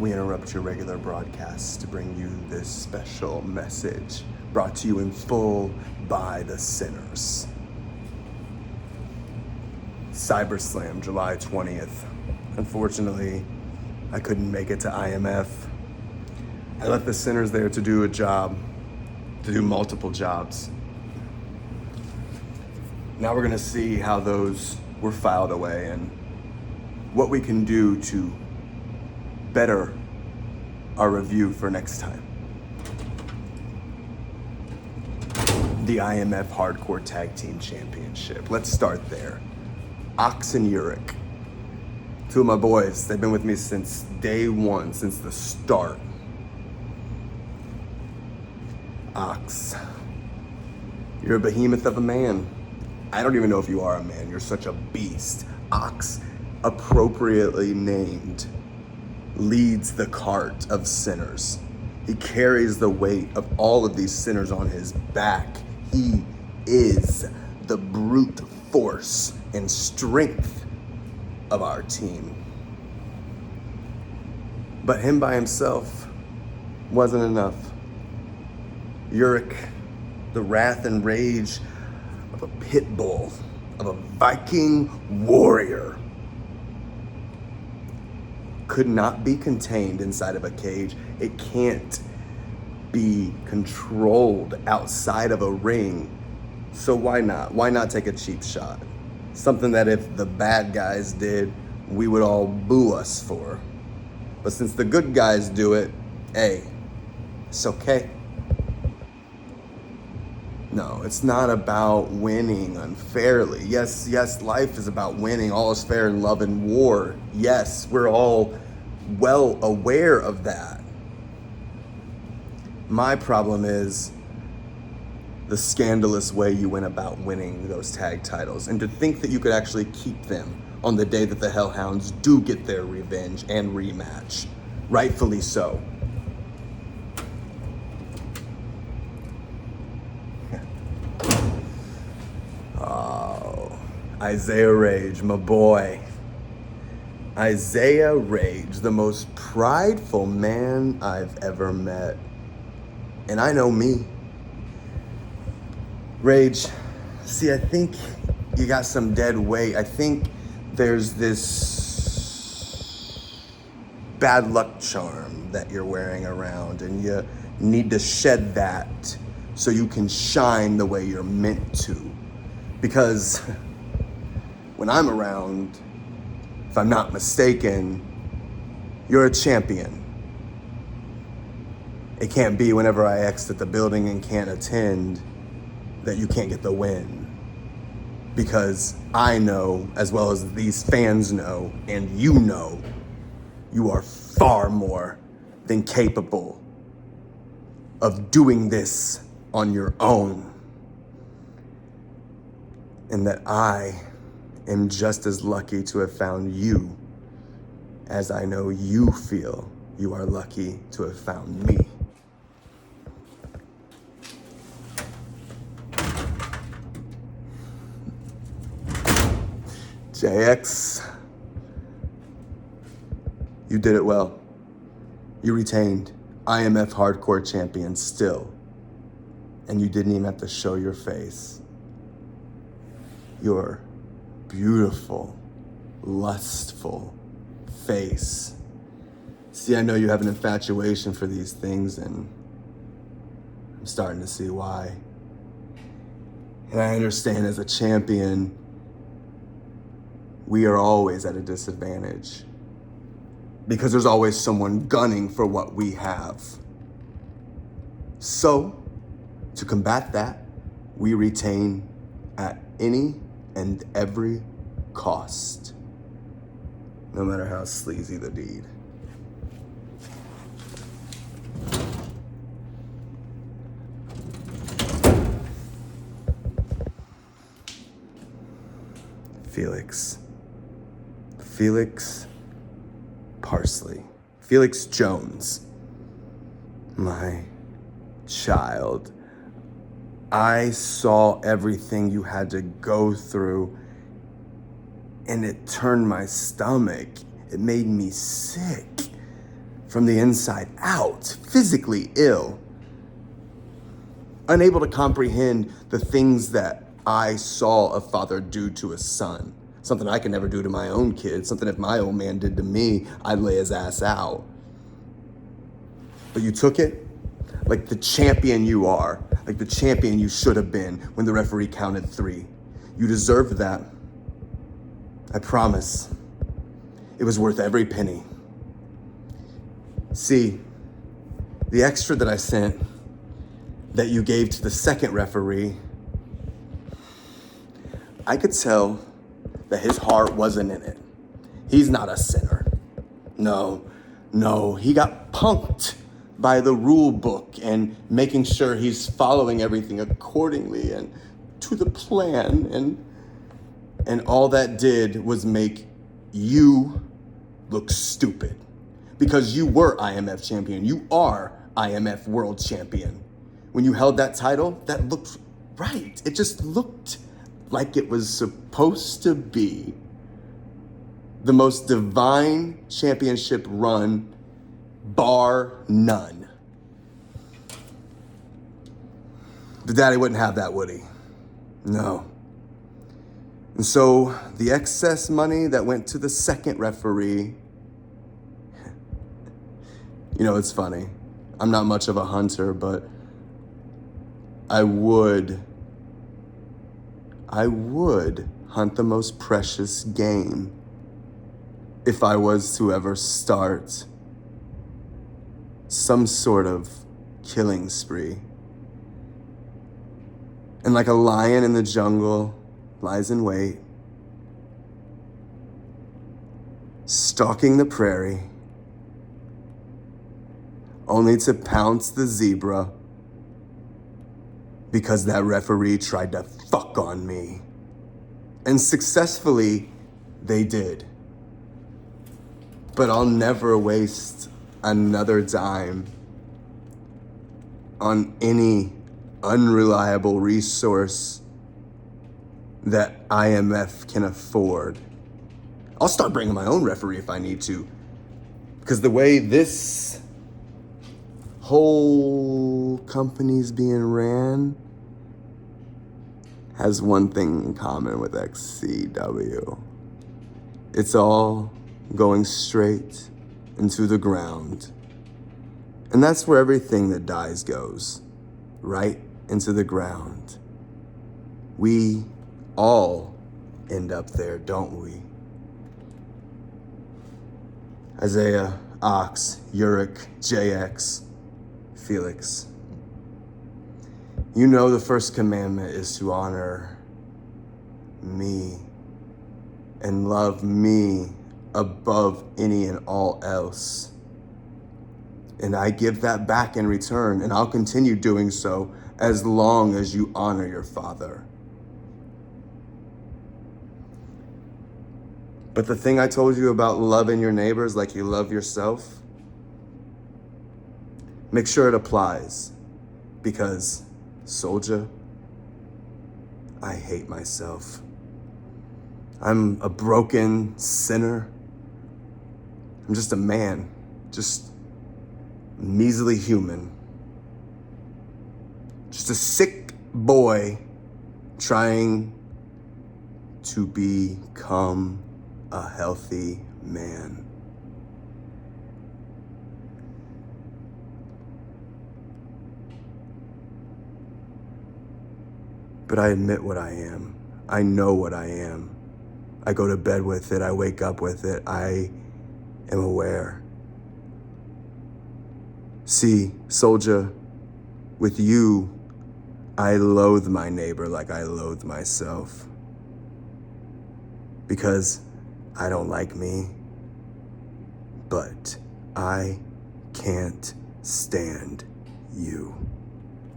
we interrupt your regular broadcast to bring you this special message brought to you in full by the sinners. CyberSlam, July 20th. Unfortunately, I couldn't make it to IMF. I left the sinners there to do a job, to do multiple jobs. Now we're gonna see how those were filed away and what we can do to better our review for next time. The IMF Hardcore Tag Team Championship. Let's start there. Ox and Uric. Two of my boys, they've been with me since day one, since the start. Ox, you're a behemoth of a man. I don't even know if you are a man, you're such a beast. Ox, appropriately named, leads the cart of sinners. He carries the weight of all of these sinners on his back. He is the brute force and strength of our team. But him by himself wasn't enough. Uric, the wrath and rage of a pit bull, of a Viking warrior, could not be contained inside of a cage. It can't be controlled outside of a ring. So why not? Why not take a cheap shot? Something that if the bad guys did, we would all boo us for. But since the good guys do it, hey, it's okay. No, it's not about winning unfairly. Yes, life is about winning. All is fair in love and war. Yes, we're all well aware of that. My problem is the scandalous way you went about winning those tag titles, and to think that you could actually keep them on the day that the Hellhounds do get their revenge and rematch. Rightfully so. Oh, Isaiah Rage, my boy. Isaiah Rage, the most prideful man I've ever met. And I know me. Rage, see, I think you got some dead weight. I think there's this bad luck charm that you're wearing around, and you need to shed that so you can shine the way you're meant to. Because when I'm around, if I'm not mistaken, you're a champion. It can't be whenever I exit the building and can't attend that you can't get the win. Because I know, as well as these fans know, and you know, you are far more than capable of doing this on your own. And that I am just as lucky to have found you as I know you feel you are lucky to have found me. JX, you did it well. You retained IMF Hardcore Champion still, and you didn't even have to show your face. Your beautiful, lustful face. See, I know you have an infatuation for these things, and I'm starting to see why. And I understand as a champion, we are always at a disadvantage because there's always someone gunning for what we have. So, to combat that, we retain at any and every cost, no matter how sleazy the deed. Felix Parsley. Felix Jones. My child. I saw everything you had to go through, and it turned my stomach. It made me sick. from the inside out, physically ill, unable to comprehend the things that I saw a father do to a son. Something I can never do to my own kid. Something if my old man did to me, I'd lay his ass out. But you took it like the champion you are, like the champion you should have been when the referee counted 3. You deserved that. I promise. It was worth every penny. See, the extra that I sent that you gave to the second referee, I could tell that his heart wasn't in it. He's not a sinner. No, he got punked by the rule book and making sure he's following everything accordingly and to the plan, and all that did was make you look stupid because you were IMF champion. You are IMF world champion. When you held that title, that looked right. It just looked like it was supposed to be the most divine championship run, bar none. The daddy wouldn't have that, would he? No. And so the excess money that went to the second referee, you know, it's funny. I'm not much of a hunter, but I would hunt the most precious game if I was to ever start some sort of killing spree. And like a lion in the jungle, lies in wait, stalking the prairie, only to pounce the zebra because that referee tried to fuck on me. And successfully, they did. But I'll never waste another dime on any unreliable resource that IMF can afford. I'll start bringing my own referee if I need to, because the way this whole company's being ran has one thing in common with XCW. It's all going straight into the ground. And that's where everything that dies goes, right into the ground. We all end up there, don't we? Isaiah, Ox, Uric, JX, Felix. You know the first commandment is to honor me and love me above any and all else. And I give that back in return, and I'll continue doing so as long as you honor your father. But the thing I told you about loving your neighbors like you love yourself, make sure it applies, because, soldier, I hate myself. I'm a broken sinner. I'm just a man, just measly human. Just a sick boy trying to become a healthy man. But I admit what I am. I know what I am. I go to bed with it. I wake up with it. I am aware. See, soldier, with you, I loathe my neighbor like I loathe myself. Because I don't like me, but I can't stand you.